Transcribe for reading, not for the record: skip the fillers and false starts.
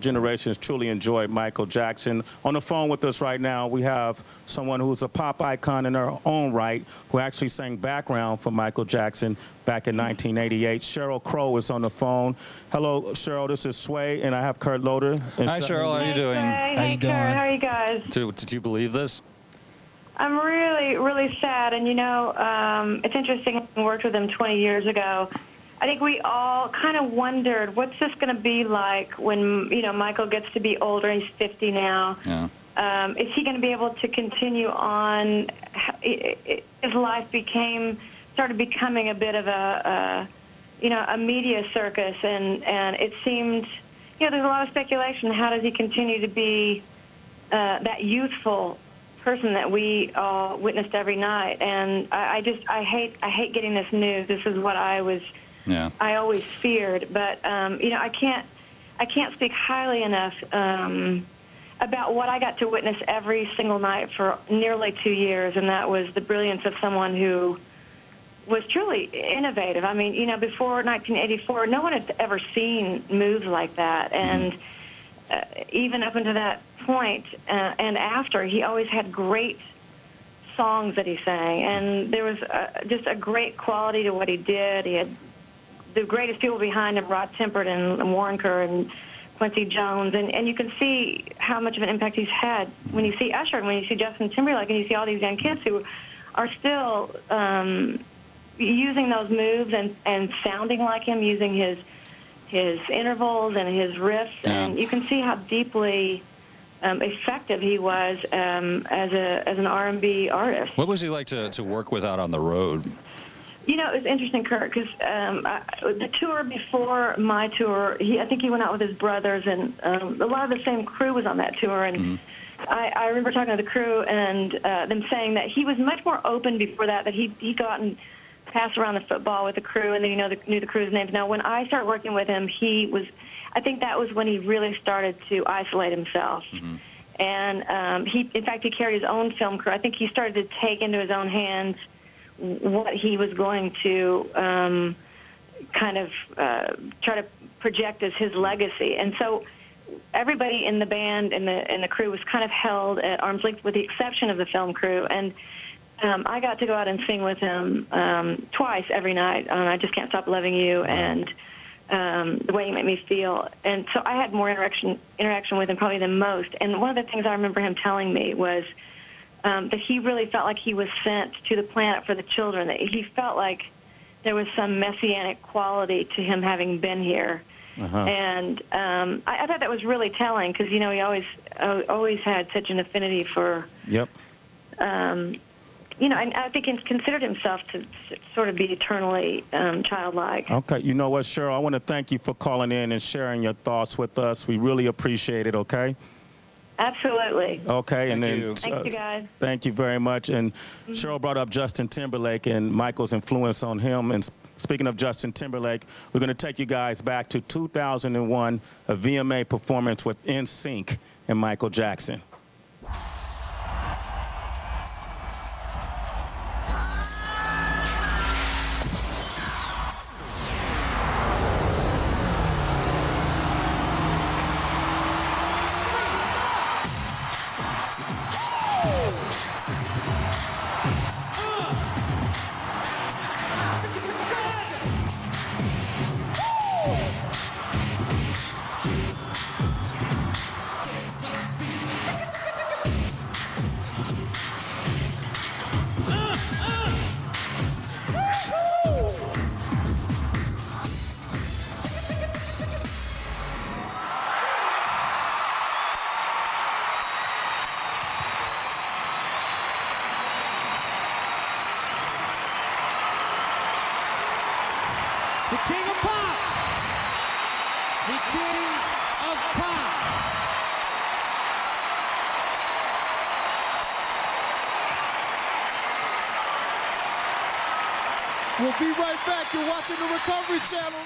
generation has truly enjoyed Michael Jackson. On the phone with us right now, we have someone who's a pop icon in her own right, who actually sang background for Michael Jackson back in 1988. Sheryl Crow is on the phone. Hello, Sheryl. This is Sway, and I have Kurt Loder. Hi, Sheryl. How are you doing? Hey, How you doing? Kurt, how are you guys? Did you believe this? I'm really, really sad. And, you know, it's interesting. I worked with him 20 years ago. I think we all kind of wondered, what's this going to be like when, you know, Michael gets to be older. He's 50 now. Yeah. Is he going to be able to continue on? His life started becoming a bit of a media circus, and it seemed, you know, there's a lot of speculation. How does he continue to be that youthful person that we all witnessed every night? And I hate getting this news. This is what I always feared. But you know, I can't speak highly enough about what I got to witness every single night for nearly 2 years, and that was the brilliance of someone who was truly innovative. I mean, you know, before 1984, no one had ever seen moves like that, and even up until that point and after, he always had great songs that he sang, and there was just a great quality to what he did. He had the greatest people behind him, Rod Temperton and Warren Kerr and Quincy Jones, and you can see how much of an impact he's had when you see Usher and when you see Justin Timberlake and you see all these young kids who are still using those moves and sounding like him, using his intervals and his riffs, and you can see how deeply effective he was as an R&B artist. What was he like to work with out on the road? You know, it was interesting, Kurt, because the tour before my tour, I think he went out with his brothers, and a lot of the same crew was on that tour. And I remember talking to the crew and them saying that he was much more open before that he'd go out and pass around the football with the crew, and then knew the crew's names. Now, when I started working with him, I think that was when he really started to isolate himself. And in fact, he carried his own film crew. I think he started to take into his own hands what he was going to kind of try to project as his legacy. And so everybody in the band and the crew was kind of held at arm's length, with the exception of the film crew. And I got to go out and sing with him twice every night on I Just Can't Stop Loving You and The Way You Make Me Feel. And so I had more interaction with him probably than most. And one of the things I remember him telling me was that he really felt like he was sent to the planet for the children, that he felt like there was some messianic quality to him having been here. And I thought that was really telling, because, you know, he always had such an affinity for, you know, and I think he considered himself to sort of be eternally childlike. Okay. You know what, Sheryl, I want to thank you for calling in and sharing your thoughts with us. We really appreciate it, okay? Absolutely. Okay. Thank you, guys. Thank you very much. And Sheryl brought up Justin Timberlake and Michael's influence on him. And speaking of Justin Timberlake, we're going to take you guys back to 2001, a VMA performance with NSYNC and Michael Jackson. The king of pop. The king of pop. We'll be right back. You're watching the Recovery Channel.